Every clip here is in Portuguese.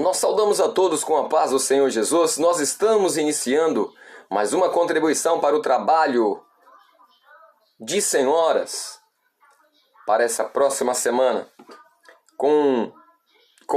Nós saudamos a todos com a paz do Senhor Jesus. Nós estamos iniciando mais uma contribuição para o trabalho de senhoras para essa próxima semana, com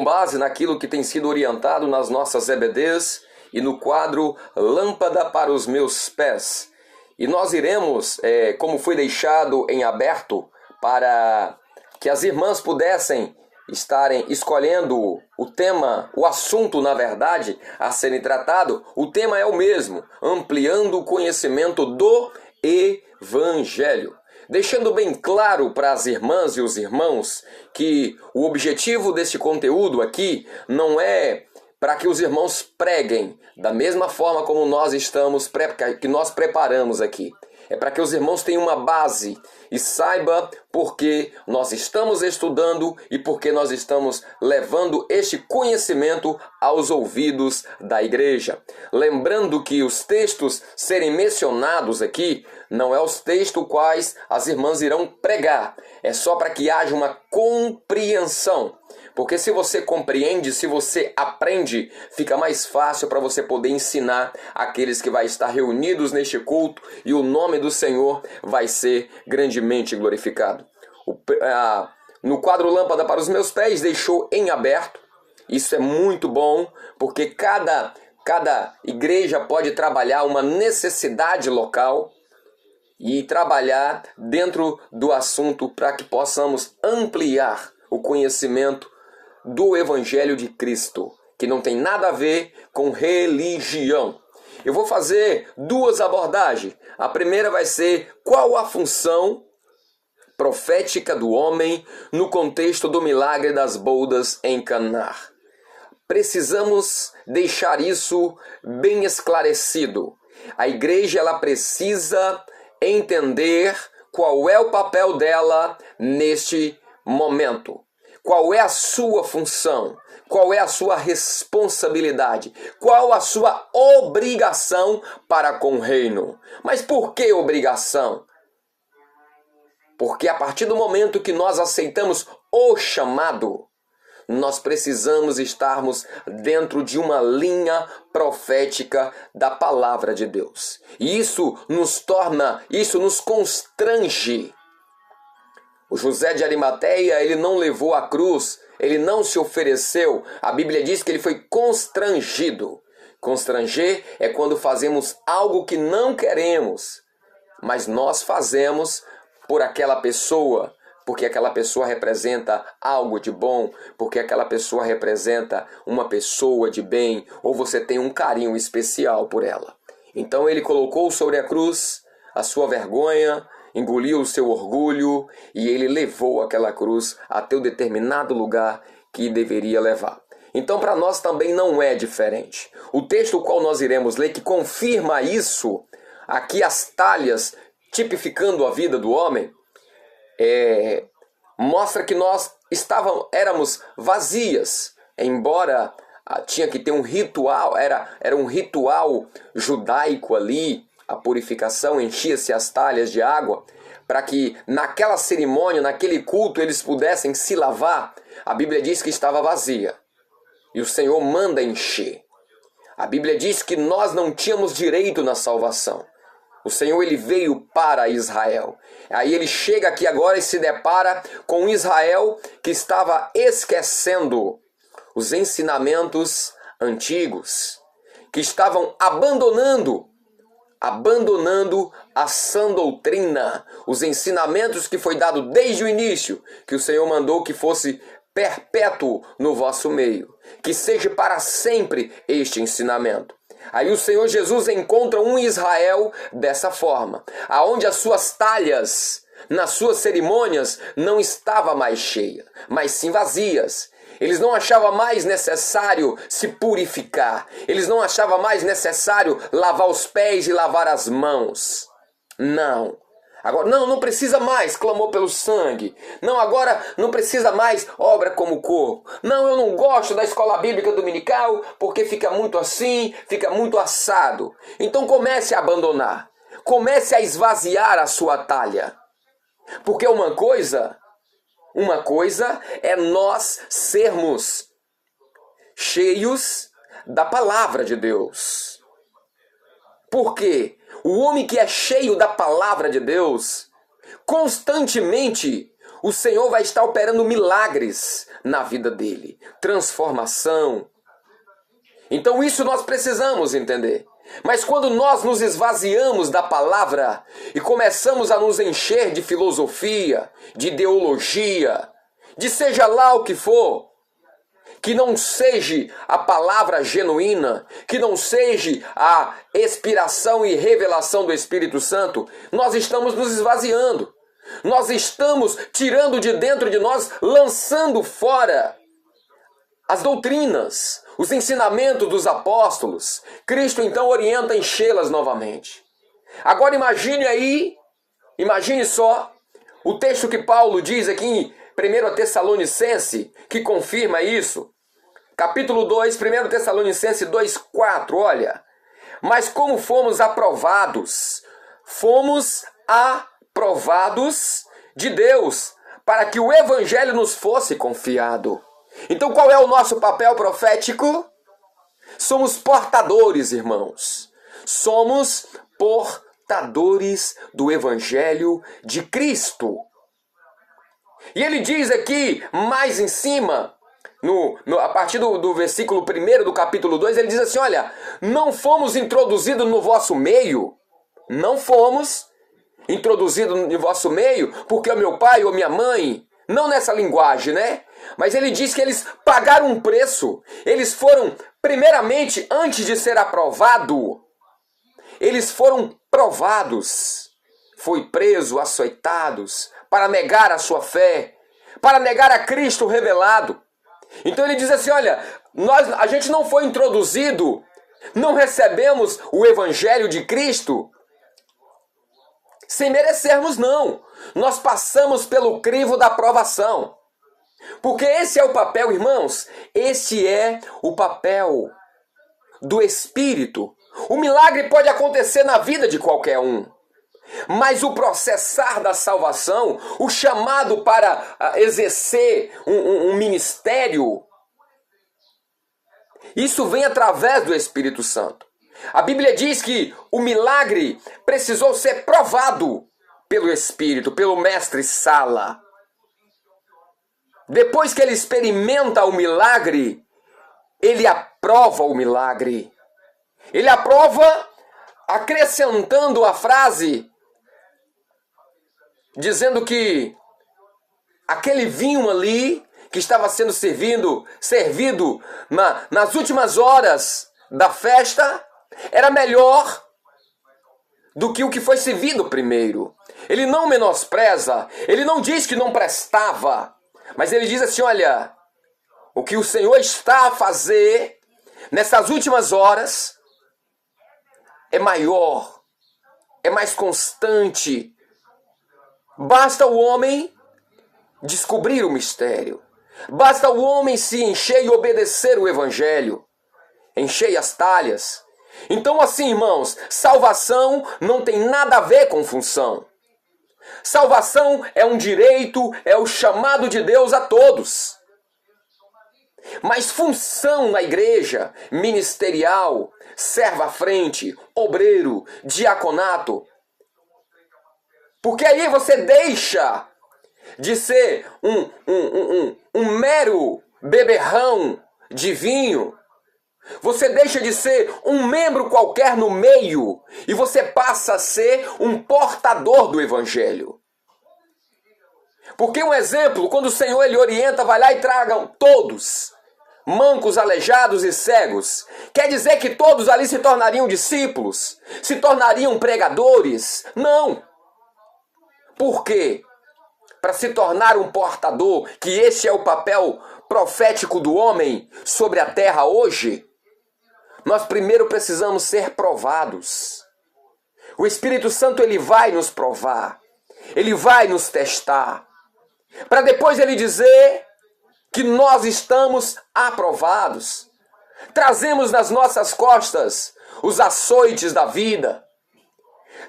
base naquilo que tem sido orientado nas nossas EBDs e no quadro Lâmpada para os Meus Pés. E nós iremos, como foi deixado em aberto, para que as irmãs pudessem estarem escolhendo o tema, o assunto, na verdade, a serem tratado. O tema é o mesmo: ampliando o conhecimento do Evangelho. Deixando bem claro para as irmãs e os irmãos que o objetivo deste conteúdo aqui não é para que os irmãos preguem da mesma forma como que nós preparamos aqui. É para que os irmãos tenham uma base e saiba por que nós estamos estudando e por que nós estamos levando este conhecimento aos ouvidos da igreja. Lembrando que os textos serem mencionados aqui não é os textos quais as irmãs irão pregar. É só para que haja uma compreensão. Porque se você compreende, se você aprende, fica mais fácil para você poder ensinar aqueles que vai estar reunidos neste culto e o nome do Senhor vai ser grandemente glorificado. No quadro Lâmpada para os Meus Pés deixou em aberto. Isso é muito bom, porque cada igreja pode trabalhar uma necessidade local e trabalhar dentro do assunto para que possamos ampliar o conhecimento do Evangelho de Cristo, que não tem nada a ver com religião. Eu vou fazer duas abordagens. A primeira vai ser qual a função profética do homem no contexto do milagre das bodas em Caná. Precisamos deixar isso bem esclarecido. A igreja ela precisa entender qual é o papel dela neste momento. Qual é a sua função? Qual é a sua responsabilidade? Qual a sua obrigação para com o reino? Mas por que obrigação? Porque a partir do momento que nós aceitamos o chamado, nós precisamos estarmos dentro de uma linha profética da palavra de Deus. E isso nos constrange. O José de Arimateia, ele não levou a cruz, ele não se ofereceu. A Bíblia diz que ele foi constrangido. Constranger é quando fazemos algo que não queremos, mas nós fazemos por aquela pessoa, porque aquela pessoa representa algo de bom, porque aquela pessoa representa uma pessoa de bem, ou você tem um carinho especial por ela. Então ele colocou sobre a cruz a sua vergonha, engoliu o seu orgulho e ele levou aquela cruz até o determinado lugar que deveria levar. Então para nós também não é diferente. O texto qual nós iremos ler que confirma isso, aqui as talhas tipificando a vida do homem, mostra que nós éramos vazias, embora tinha que ter um ritual, era um ritual judaico ali. A purificação, enchia-se as talhas de água, para que naquela cerimônia, naquele culto, eles pudessem se lavar. A Bíblia diz que estava vazia. E o Senhor manda encher. A Bíblia diz que nós não tínhamos direito na salvação. O Senhor ele veio para Israel. Aí ele chega aqui agora e se depara com Israel que estava esquecendo os ensinamentos antigos, que estavam abandonando a sã doutrina, os ensinamentos que foi dado desde o início, que o Senhor mandou que fosse perpétuo no vosso meio, que seja para sempre este ensinamento. Aí o Senhor Jesus encontra um Israel dessa forma, aonde as suas talhas, nas suas cerimônias, não estava mais cheia, mas sim vazias. Eles não achavam mais necessário se purificar. Eles não achavam mais necessário lavar os pés e lavar as mãos. Não. Agora, não precisa mais clamor pelo sangue. Não, agora não precisa mais obra como corpo. Não, eu não gosto da escola bíblica dominical porque fica muito assim, fica muito assado. Então comece a abandonar. Comece a esvaziar a sua talha. Porque uma coisa é nós sermos cheios da palavra de Deus. Por quê? O homem que é cheio da palavra de Deus, constantemente o Senhor vai estar operando milagres na vida dele, transformação. Então isso nós precisamos entender. Mas quando nós nos esvaziamos da palavra e começamos a nos encher de filosofia, de ideologia, de seja lá o que for, que não seja a palavra genuína, que não seja a inspiração e revelação do Espírito Santo, nós estamos nos esvaziando. Nós estamos tirando de dentro de nós, lançando fora as doutrinas, os ensinamentos dos apóstolos. Cristo então orienta a enchê-las novamente. Agora imagine só o texto que Paulo diz aqui em 1 Tessalonicense, que confirma isso. Capítulo 2, 1 Tessalonicense 2,4, olha. Mas como fomos aprovados de Deus, para que o evangelho nos fosse confiado. Então qual é o nosso papel profético? Somos portadores, irmãos. Somos portadores do evangelho de Cristo. E ele diz aqui, mais em cima, a partir do versículo 1 do capítulo 2, ele diz assim, olha, não fomos introduzidos no vosso meio, porque o meu pai ou minha mãe, não nessa linguagem, né? Mas ele diz que eles pagaram um preço. Eles foram, primeiramente, antes de ser aprovado, eles foram provados. Foi preso, açoitados, para negar a sua fé, para negar a Cristo revelado. Então ele diz assim, olha, a gente não foi introduzido, não recebemos o evangelho de Cristo sem merecermos, não. Nós passamos pelo crivo da aprovação. Porque esse é o papel, irmãos, esse é o papel do Espírito. O milagre pode acontecer na vida de qualquer um. Mas o processar da salvação, o chamado para exercer um ministério, isso vem através do Espírito Santo. A Bíblia diz que o milagre precisou ser provado pelo Espírito, pelo mestre Sala. Depois que ele experimenta o milagre, ele aprova o milagre. Ele aprova acrescentando a frase, dizendo que aquele vinho ali, que estava sendo servido nas últimas horas da festa, era melhor do que o que foi servido primeiro. Ele não menospreza, ele não diz que não prestava, mas ele diz assim, olha, o que o Senhor está a fazer nessas últimas horas é maior, é mais constante. Basta o homem descobrir o mistério. Basta o homem se encher e obedecer o evangelho. Encher as talhas. Então assim, irmãos, salvação não tem nada a ver com função. Salvação é um direito, é o chamado de Deus a todos. Mas função na igreja, ministerial, serva à frente, obreiro, diaconato. Porque aí você deixa de ser um mero beberrão de vinho. Você deixa de ser um membro qualquer no meio e você passa a ser um portador do evangelho. Porque um exemplo, quando o Senhor ele orienta, vai lá e tragam todos, mancos, aleijados e cegos. Quer dizer que todos ali se tornariam discípulos? Se tornariam pregadores? Não. Por quê? Para se tornar um portador, que esse é o papel profético do homem sobre a terra hoje, nós primeiro precisamos ser provados. O Espírito Santo ele vai nos provar, ele vai nos testar, para depois ele dizer que nós estamos aprovados. Trazemos nas nossas costas os açoites da vida,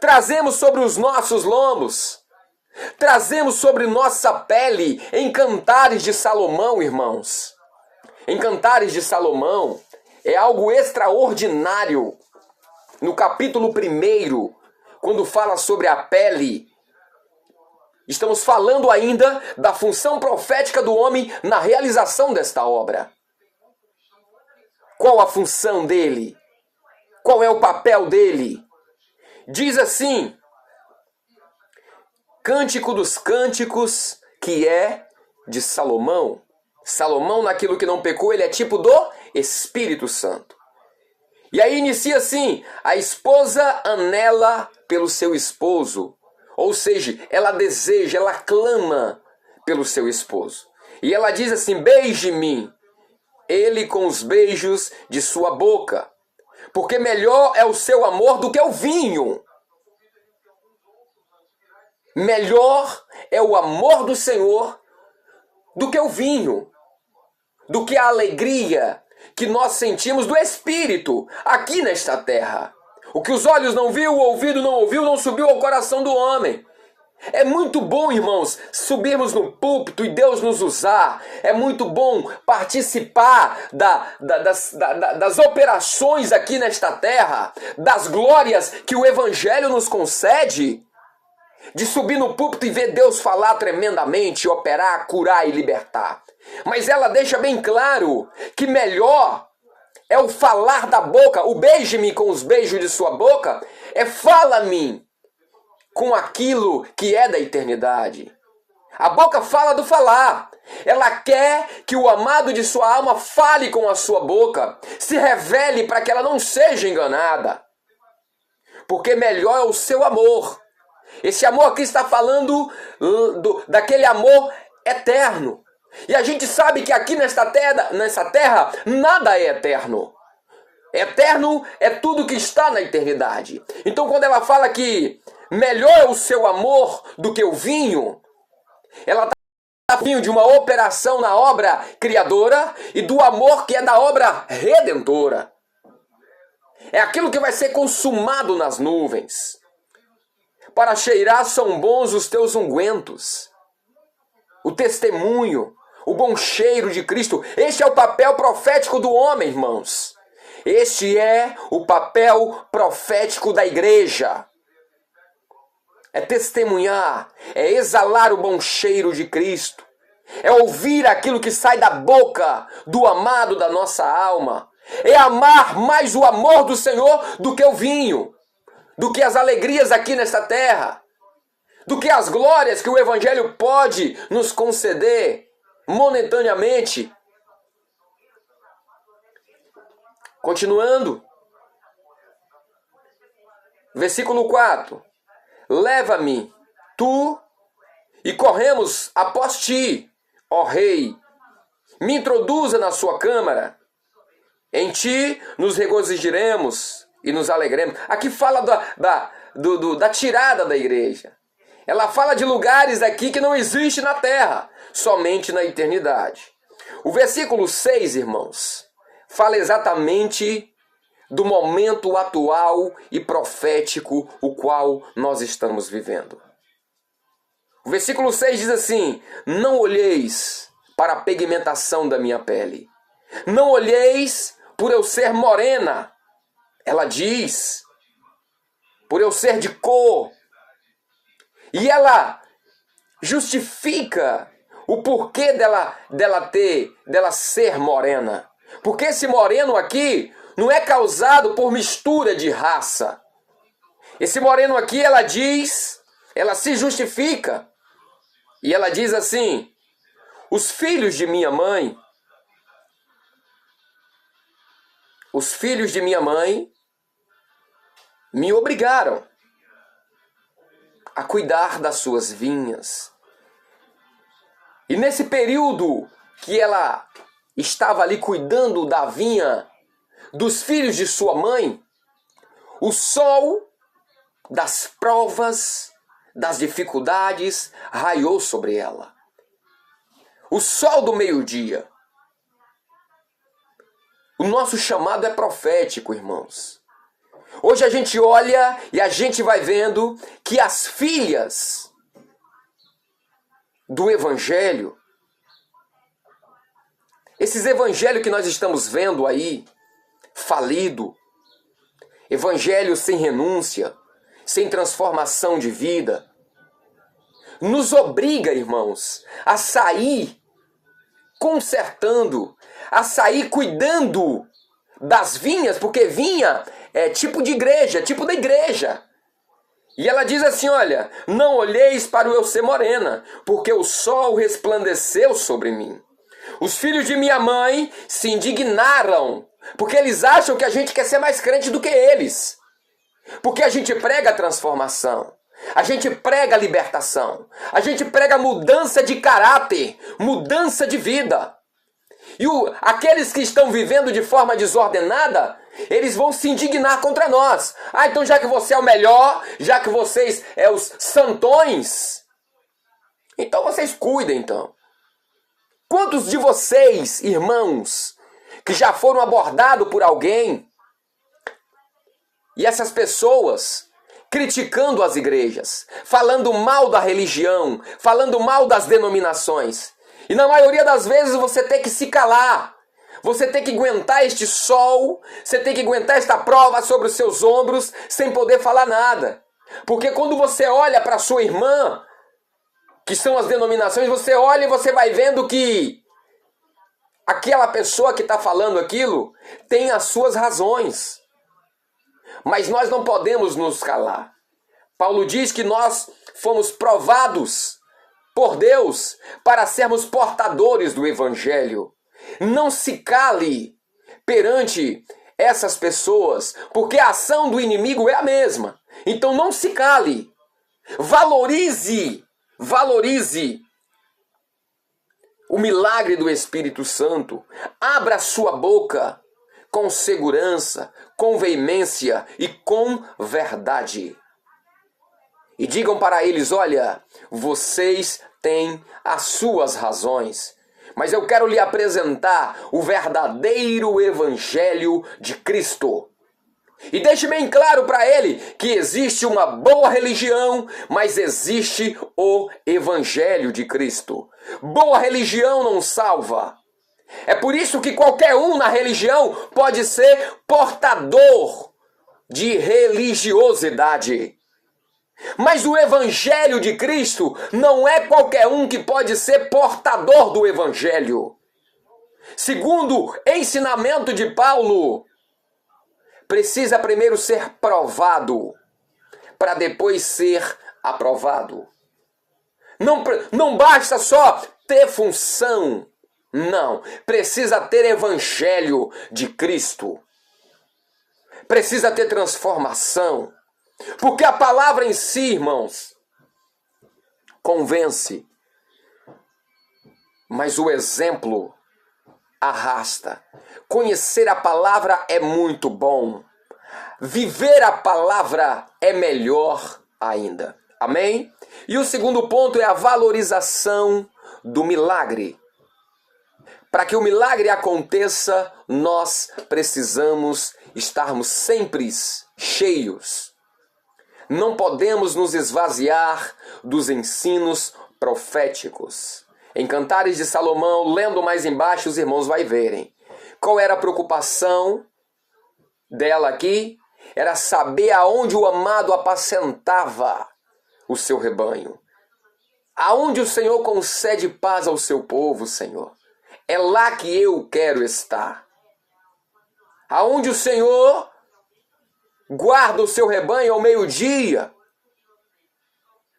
trazemos sobre os nossos lombos, trazemos sobre nossa pele em Cantares de Salomão, irmãos. em Cantares de Salomão, é algo extraordinário. No capítulo 1, quando fala sobre a pele, estamos falando ainda da função profética do homem na realização desta obra. Qual a função dele? Qual é o papel dele? Diz assim, Cântico dos Cânticos, que é de Salomão. Salomão, naquilo que não pecou, ele é tipo do Espírito Santo. E aí inicia assim, a esposa anela pelo seu esposo. Ou seja, ela deseja, ela clama pelo seu esposo. E ela diz assim, beije-me, ele com os beijos de sua boca. Porque melhor é o seu amor do que o vinho. Melhor é o amor do Senhor do que o vinho, do que a alegria que nós sentimos do Espírito aqui nesta terra. O que os olhos não viu, o ouvido não ouviu, não subiu ao coração do homem. É muito bom, irmãos, subirmos no púlpito e Deus nos usar. É muito bom participar das operações aqui nesta terra, das glórias que o Evangelho nos concede. De subir no púlpito e ver Deus falar tremendamente, operar, curar e libertar. Mas ela deixa bem claro que melhor é o falar da boca, o beije-me com os beijos de sua boca, é fala-me com aquilo que é da eternidade. A boca fala do falar. Ela quer que o amado de sua alma fale com a sua boca, se revele para que ela não seja enganada. Porque melhor é o seu amor. Esse amor aqui está falando daquele amor eterno. E a gente sabe que aqui nessa terra nada é eterno. Eterno é tudo que está na eternidade. Então quando ela fala que melhor é o seu amor do que o vinho, ela está falando de uma operação na obra criadora e do amor que é da obra redentora. É aquilo que vai ser consumado nas nuvens. Para cheirar são bons os teus ungüentos. O testemunho, o bom cheiro de Cristo. Este é o papel profético do homem, irmãos. Este é o papel profético da igreja. É testemunhar, é exalar o bom cheiro de Cristo. É ouvir aquilo que sai da boca do amado da nossa alma. É amar mais o amor do Senhor do que o vinho. Do que as alegrias aqui nesta terra, do que as glórias que o Evangelho pode nos conceder momentaneamente. Continuando, versículo 4, leva-me, tu, e corremos após ti, ó Rei, me introduza na sua câmara, em ti nos regozijaremos, e nos alegremos. Aqui fala da tirada da igreja. Ela fala de lugares aqui que não existe na terra, somente na eternidade. O versículo 6, irmãos, fala exatamente do momento atual e profético o qual nós estamos vivendo. O versículo 6 diz assim, não olheis para a pigmentação da minha pele. Não olheis por eu ser morena. Ela diz, por eu ser de cor. E ela justifica o porquê dela ser morena. Porque esse moreno aqui não é causado por mistura de raça. Esse moreno aqui, ela diz, ela se justifica. E ela diz assim, os filhos de minha mãe, me obrigaram a cuidar das suas vinhas. E nesse período que ela estava ali cuidando da vinha dos filhos de sua mãe, o sol das provas, das dificuldades, raiou sobre ela. O sol do meio-dia. O nosso chamado é profético, irmãos. Hoje a gente olha e a gente vai vendo que as filhas do Evangelho, Esses evangelhos que nós estamos vendo aí, falido, evangelho sem renúncia, sem transformação de vida, nos obriga, irmãos, a sair consertando, a sair cuidando das vinhas, porque vinha é tipo de igreja, tipo da igreja. E ela diz assim, olha, não olheis para o eu ser morena, porque o sol resplandeceu sobre mim. Os filhos de minha mãe se indignaram, porque eles acham que a gente quer ser mais crente do que eles. Porque a gente prega a transformação, a gente prega a libertação, a gente prega mudança de caráter, mudança de vida. E aqueles que estão vivendo de forma desordenada, eles vão se indignar contra nós. Ah, então já que você é o melhor, já que vocês é os santões, então vocês cuidem então. Quantos de vocês, irmãos, que já foram abordados por alguém, e essas pessoas criticando as igrejas, falando mal da religião, falando mal das denominações, e na maioria das vezes você tem que se calar, você tem que aguentar este sol, você tem que aguentar esta prova sobre os seus ombros, sem poder falar nada. Porque quando você olha para sua irmã, que são as denominações, você olha e você vai vendo que aquela pessoa que está falando aquilo tem as suas razões. Mas nós não podemos nos calar. Paulo diz que nós fomos provados por Deus para sermos portadores do Evangelho. Não se cale perante essas pessoas, porque a ação do inimigo é a mesma. Então não se cale. Valorize o milagre do Espírito Santo. Abra sua boca com segurança, com veemência e com verdade. E digam para eles, olha, vocês têm as suas razões, mas eu quero lhe apresentar o verdadeiro Evangelho de Cristo. E deixe bem claro para ele que existe uma boa religião, mas existe o Evangelho de Cristo. Boa religião não salva. É por isso que qualquer um na religião pode ser portador de religiosidade. Mas o Evangelho de Cristo não é qualquer um que pode ser portador do Evangelho. Segundo o ensinamento de Paulo, precisa primeiro ser provado, para depois ser aprovado. Não basta só ter função, não. Precisa ter Evangelho de Cristo. Precisa ter transformação. Porque a palavra em si, irmãos, convence. Mas o exemplo arrasta. Conhecer a palavra é muito bom. Viver a palavra é melhor ainda. Amém? E o segundo ponto é a valorização do milagre. Para que o milagre aconteça, nós precisamos estarmos sempre cheios. Não podemos nos esvaziar dos ensinos proféticos. Em Cantares de Salomão, lendo mais embaixo, os irmãos vão verem. Qual era a preocupação dela aqui? Era saber aonde o amado apacentava o seu rebanho. Aonde o Senhor concede paz ao seu povo, Senhor. É lá que eu quero estar. Aonde o Senhor guarda o seu rebanho ao meio-dia.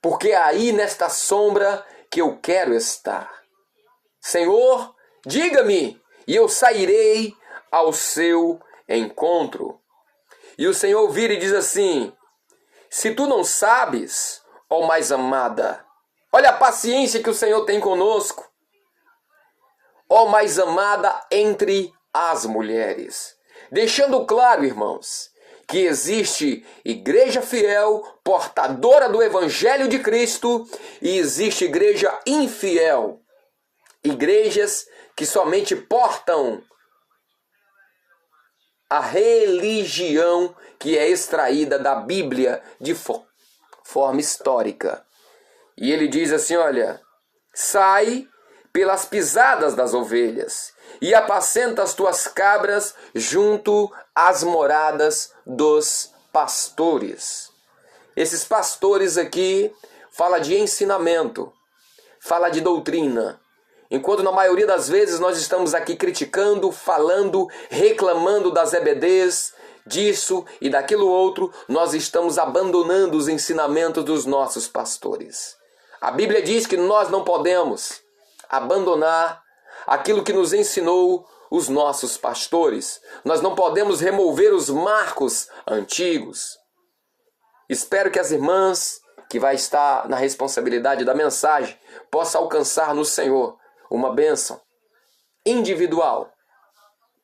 Porque é aí, nesta sombra, que eu quero estar. Senhor, diga-me, e eu sairei ao seu encontro. E o Senhor vira e diz assim, se tu não sabes, ó mais amada, olha a paciência que o Senhor tem conosco, ó mais amada entre as mulheres. Deixando claro, irmãos, que existe igreja fiel, portadora do Evangelho de Cristo, e existe igreja infiel. Igrejas que somente portam a religião que é extraída da Bíblia de forma histórica. E ele diz assim, olha, sai pelas pisadas das ovelhas, e apacenta as tuas cabras junto às moradas dos pastores. Esses pastores aqui fala de ensinamento, fala de doutrina. Enquanto na maioria das vezes nós estamos aqui criticando, falando, reclamando das EBDs, disso e daquilo outro, nós estamos abandonando os ensinamentos dos nossos pastores. A Bíblia diz que nós não podemos abandonar aquilo que nos ensinou os nossos pastores. Nós não podemos remover os marcos antigos. Espero que as irmãs, que vai estar na responsabilidade da mensagem, possam alcançar no Senhor uma bênção individual,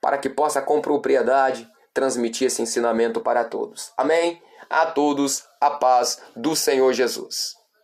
para que possa com propriedade transmitir esse ensinamento para todos. Amém? A todos a paz do Senhor Jesus.